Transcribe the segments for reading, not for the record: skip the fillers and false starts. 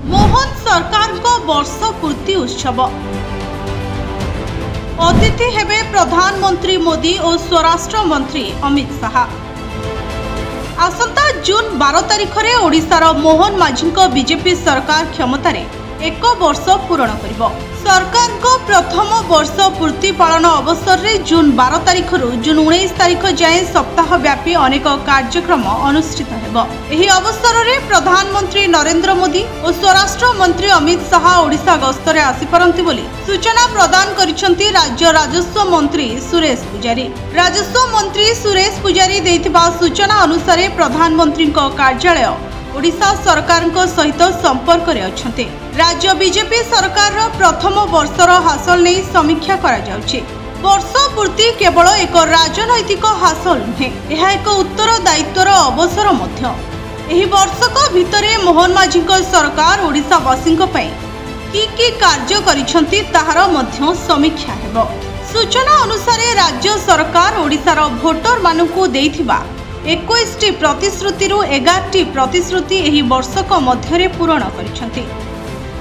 मोहन सरकार को वर्ष पूर्ति उत्सव अतिथि हेबे प्रधानमंत्री मोदी और स्वराष्ट्र मंत्री अमित शाह। आसंता जून 12 तारिख में ओडिशार मोहन माझी बीजेपी सरकार क्षमतार 1 वर्ष पूरण करिबो। सरकार को प्रथम वर्ष पूर्ति पालन अवसर में जून 12 तारिख जून 19 तारिख जाए सप्ताह व्यापी अनेक कार्यक्रम अनुष्ठित हेबो। एही अवसर में प्रधानमंत्री नरेंद्र मोदी और स्वराष्ट्र मंत्री अमित शाह ओडिशा गस्तरे आसीपारंती बोली सूचना प्रदान करिसेंती राज्य राजस्व मंत्री सुरेश पुजारी। राजस्व मंत्री सुरेश पुजारी देथिबा सूचना अनुसार प्रधानमंत्री कार्यालय ओडिशा सरकार सहित संपर्क में अछंते। राज्य बीजेपी सरकार प्रथम वर्षर हासिल नहीं समीक्षा करा जाउछि। वर्ष पूर्ति केवल एक राजनैतिक हासिल नुहे, यह एक उत्तरदायित्वर अवसर मध्य। एही वर्षक भितरे मोहन माझी सरकार ओडिशावासी की कार्य करिसेंती ताहार मध्य समीक्षा हेबो। सूचना अनुसार राज्य सरकार ओडिशार भोटर मानकु देइथिबा 21टी प्रतिश्रुति 11टी प्रतिश्रुति एही वर्षक मध्यरे पूरण करिसेंती।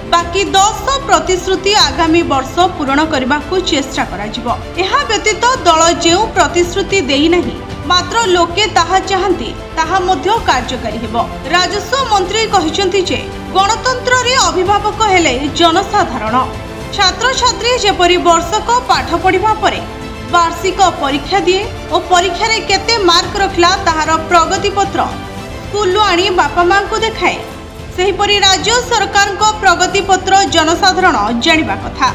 बाकी 10 प्रतिश्रुति आगामी वर्ष पूरण करने चेष्टा करा। एहा व्यतीत दल जेउ प्रतिश्रुति देई नहीं मात्र लोके ताहा चाहती ताहा मध्य कार्यकारी हेबो। राजस्व मंत्री कहिसेंती जे गणतंत्र रे अभिभावक हेले जनसाधारण। छात्र छात्री जेपरी वर्षक पाठ पढ़िबा परे वार्षिक परीक्षा दिए और परीक्षा रे केते मार्क रखला ताहार प्रगति पत्र स्कूल आनी बापा मां को देखाए। सेहीपरि राज्य सरकार को प्रगति पत्र जनसाधारण जानिबा कथा,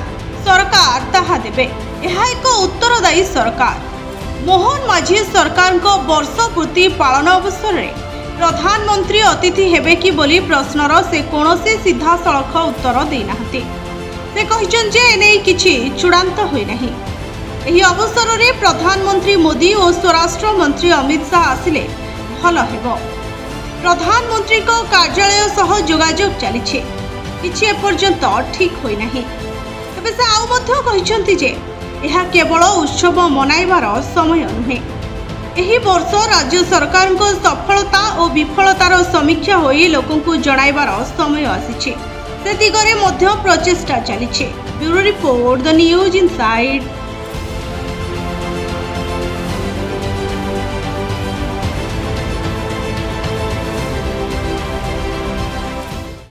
सरकार ताहा देबे। यह एक उत्तरदायी सरकार। मोहन माझी सरकार को वर्ष पूर्ति पालन अवसर में प्रधानमंत्री अतिथि हेबे कि बोली प्रश्नर से कौनसी सीधा सड़क उत्तर देना। से कहिछन जे एने किछि चूड़ांत होई नहीं। एही अवसर में प्रधानमंत्री मोदी और स्वराष्ट्र मंत्री अमित शाह आसिले भल हेबो। प्रधानमंत्री को कार्यालय सह जोगाजोग चली किछि एपर्यंत ठीक होई नहीं। तबे से आउ मध्य कहिसेंती जे यह केवल उत्सव मनाइबार समय नुहे। एही वर्ष राज्य सरकार को सफलता और विफलतार समीक्षा होई लोकंकु जणाइबार समय आसीछि। से दिगरे मध्य प्रचेष्टा चली। Bureau report the news inside.